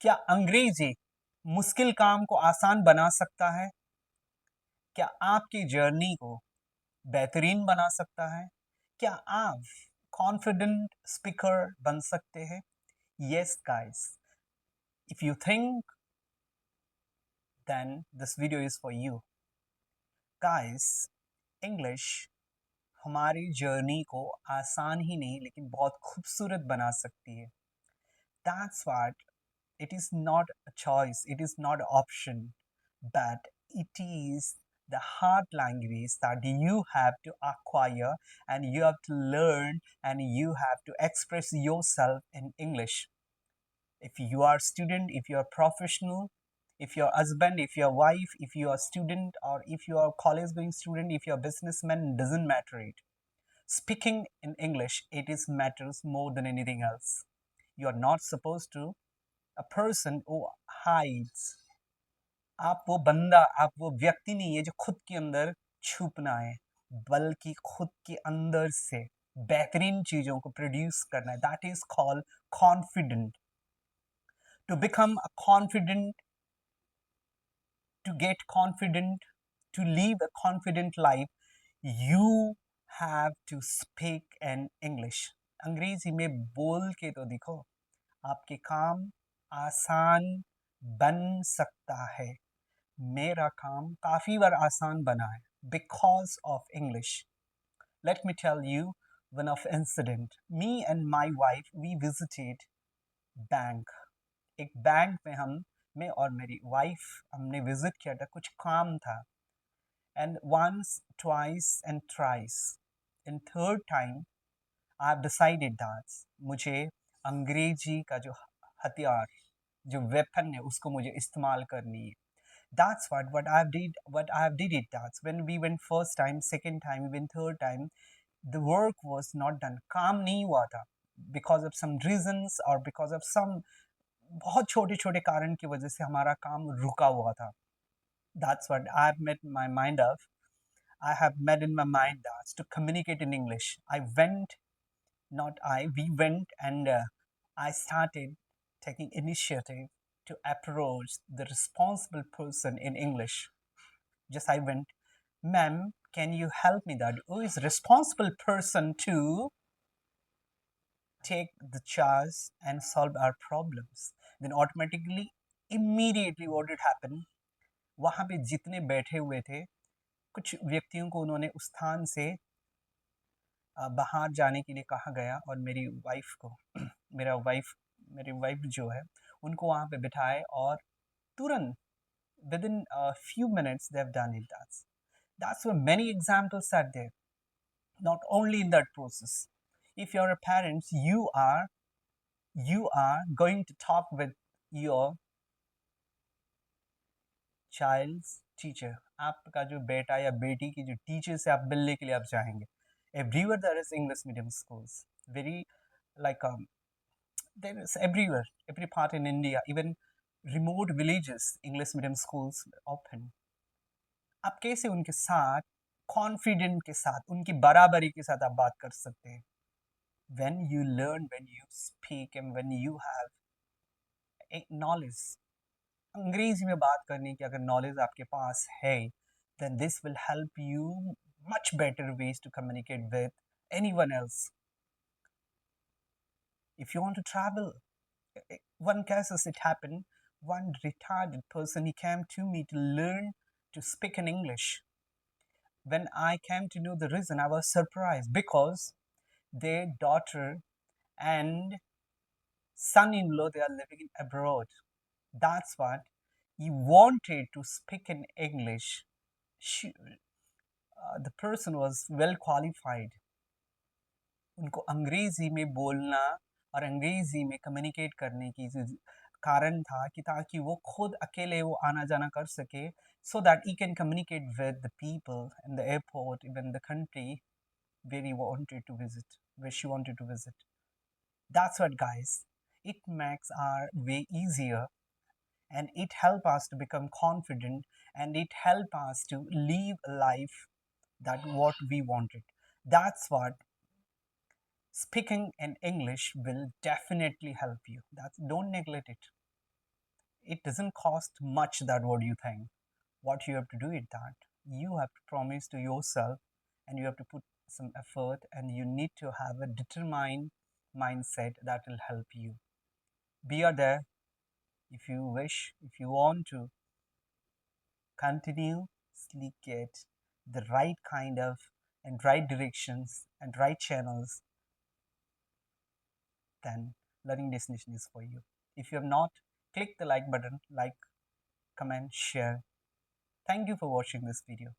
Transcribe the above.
क्या अंग्रेजी मुश्किल काम को आसान बना सकता है? क्या आपकी जर्नी को बेहतरीन बना सकता है? क्या आप कॉन्फिडेंट स्पीकर बन सकते हैं? Yes, guys. If you think, then this video is for you. Guys, English हमारी जर्नी को आसान ही नहीं लेकिन बहुत खूबसूरत बना सकती है. That's what it is not a choice, it is not an option, but it is the hard language that you have to acquire and you have to learn and you have to express yourself in English. If you are a student, if you are professional, if your husband, if your wife, if you are a student or if you are a college going student, if you are a businessman, doesn't matter it. Speaking in English, it is matters more than anything else. You are not supposed to a person who hides. आप वो बंदा, आप वो व्यक्ति नहीं है जो खुद के अंदर छुपना है, बल्कि खुद के अंदर से बेहतरीन चीजों को प्रोड्यूस करना है. That is called confident. To become a confident, to get confident, to live a confident life, you have to speak in English. अंग्रेजी में बोल के तो दिखो, आपके काम आसान बन सकता है. मेरा काम काफी बार आसान बना है because of English. Let me tell you one of incident. Me and my wife, we visited bank. एक बैंक में मैं और मेरी वाइफ हमने विजिट किया था, कुछ काम था. And once twice and thrice in third time I have decided that मुझे अंग्रेजी का जो हथियार, जो वेपन है, उसको मुझे इस्तेमाल करनी है. That's what I have did it. That's when we went first time, second time, even third time, the work was not done. काम नहीं हुआ था because of some reasons or because of some बहुत छोटे छोटे कारण की वजह से हमारा काम रुका हुआ था. That's what I have made my mind of. I have made in my mind that to communicate in English. We went and I started taking initiative to approach the responsible person in English. Just I went, ma'am, can you help me that? Who is responsible person to take the charge and solve our problems? Then automatically, immediately what did happen? वहाँ पे जितने बैठे हुए थे, कुछ व्यक्तियों को उन्होंने उस स्थान से बाहर जाने के लिए कहा गया और मेरी वाइफ को मेरी वाइफ जो है उनको वहाँ पे बिठाए और तुरंत within a few minutes they have done it. That's where many examples are there. Not only in that process. If you're a parent, you are going to talk with your child's teacher. आपका जो बेटा या बेटी की जो teacher से आप मिलने के लिए आप जाएंगे. Everywhere there is English medium schools. Very like there is everywhere, every part in India, even remote villages, English medium schools open. आप कैसे उनके साथ कॉन्फिडेंट के साथ, उनकी बराबरी के साथ आप बात कर सकते हैं? when you learn, when you speak and when you have a knowledge. अंग्रेजी में बात करने की अगर नॉलेज आपके पास है, then this will help you much better ways to communicate with anyone else. If you want to travel, one case as it happened, one retarded person, he came to me to learn to speak in English. When I came to know the reason, I was surprised because their daughter and son-in-law, they are living in abroad. That's what he wanted to speak in English. The person was well qualified. उनको अंग्रेजी में बोलना और अंग्रेजी में communicate करने की कारण था कि ताकि वो खुद अकेले वो आना जाना कर सके, so that he can communicate with the people in the airport, even the country where he wanted to visit, where she wanted to visit. That's what, guys, it makes our way easier and it helps us to become confident and it helps us to live a life that what we wanted. That's what speaking in English will definitely help you. Don't neglect it. it doesn't cost much that what you think. What you have to do is that you have to promise to yourself, and you have to put some effort, and you need to have a determined mindset that will help you. Be there if you wish, if you want to continuously get the right kind of and right directions and right channels, then learning destination is for you. If you have not, click the like button, like, comment, share. Thank you for watching this video.